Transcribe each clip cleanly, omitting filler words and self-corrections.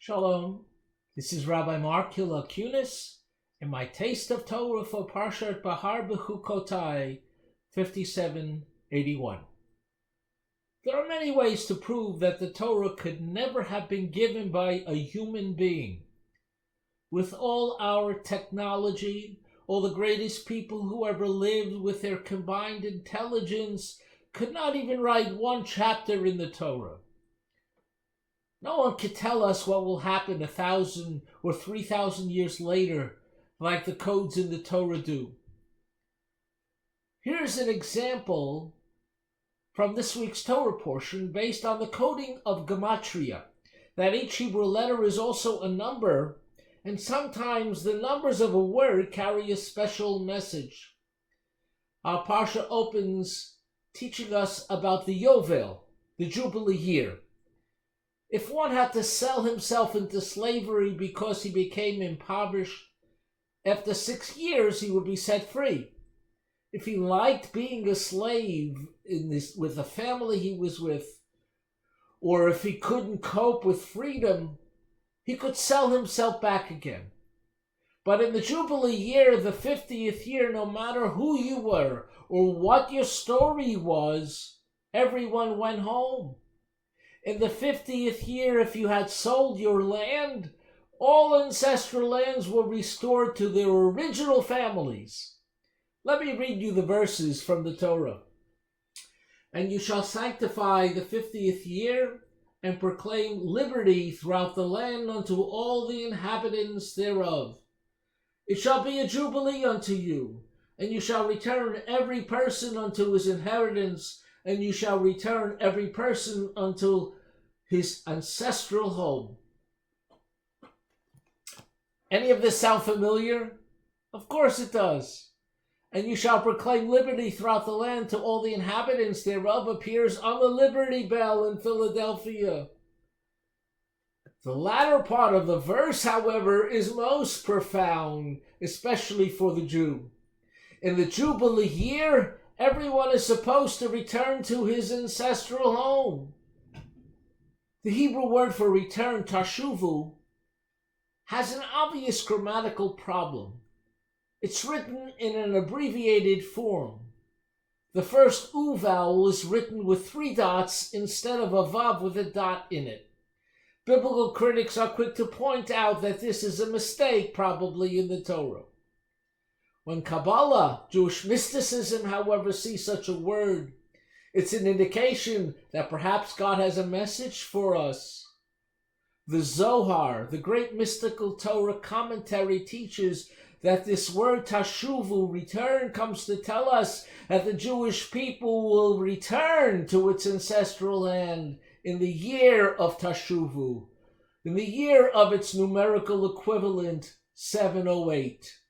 Shalom, this is Rabbi Mark Hillel Kunis, and my taste of Torah for Parshat Behar Bechukotai 5781. There are many ways to prove that the Torah could never have been given by a human being. With all our technology, all the greatest people who ever lived with their combined intelligence could not even write one chapter in the Torah. No one could tell us what will happen 1,000 or 3,000 years later, like the codes in the Torah do. Here's an example from this week's Torah portion based on the coding of Gematria, that each Hebrew letter is also a number, and sometimes the numbers of a word carry a special message. Our Parsha opens teaching us about the Yovel, the Jubilee year. If one had to sell himself into slavery because he became impoverished, after 6 years he would be set free. If he liked being a slave with the family he was with, or if he couldn't cope with freedom, he could sell himself back again. But in the Jubilee year, the 50th year, no matter who you were or what your story was, everyone went home. In the 50th year, if you had sold your land, all ancestral lands were restored to their original families. Let me read you the verses from the Torah. And you shall sanctify the 50th year and proclaim liberty throughout the land unto all the inhabitants thereof. It shall be a jubilee unto you, and you shall return every person unto his inheritance, and you shall return every person unto his ancestral home. Any of this sound familiar? Of course it does. And you shall proclaim liberty throughout the land to all the inhabitants thereof appears on the Liberty Bell in Philadelphia. The latter part of the verse, however, is most profound, especially for the Jew. In the Jubilee year, everyone is supposed to return to his ancestral home. The Hebrew word for return, tashuvu, has an obvious grammatical problem. It's written in an abbreviated form. The first U vowel is written with 3 dots instead of a vav with a dot in it. Biblical critics are quick to point out that this is a mistake, probably in the Torah. When Kabbalah, Jewish mysticism, however, sees such a word, it's an indication that perhaps God has a message for us. The Zohar, the great mystical Torah commentary, teaches that this word tashuvu, return, comes to tell us that the Jewish people will return to its ancestral land in the year of tashuvu, in the year of its numerical equivalent, 708.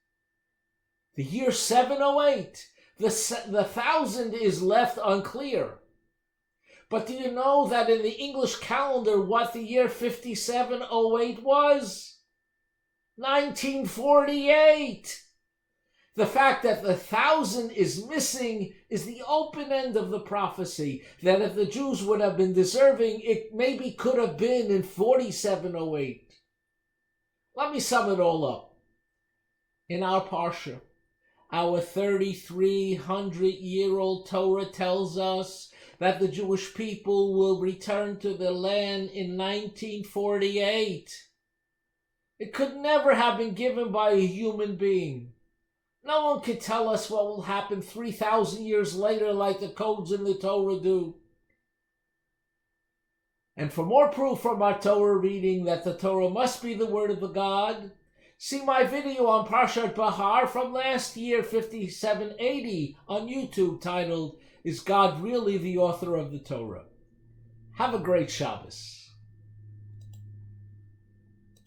The year 708, the 1,000 is left unclear. But do you know that in the English calendar what the year 5708 was? 1948. The fact that the 1,000 is missing is the open end of the prophecy, that if the Jews would have been deserving, it maybe could have been in 4708. Let me sum it all up. In our Parsha, our 3,300-year-old Torah tells us that the Jewish people will return to their land in 1948. It could never have been given by a human being. No one could tell us what will happen 3,000 years later like the codes in the Torah do. And for more proof from our Torah reading that the Torah must be the word of the God, see my video on Parshat Behar from last year, 5780, on YouTube, titled, Is God Really the Author of the Torah? Have a great Shabbos.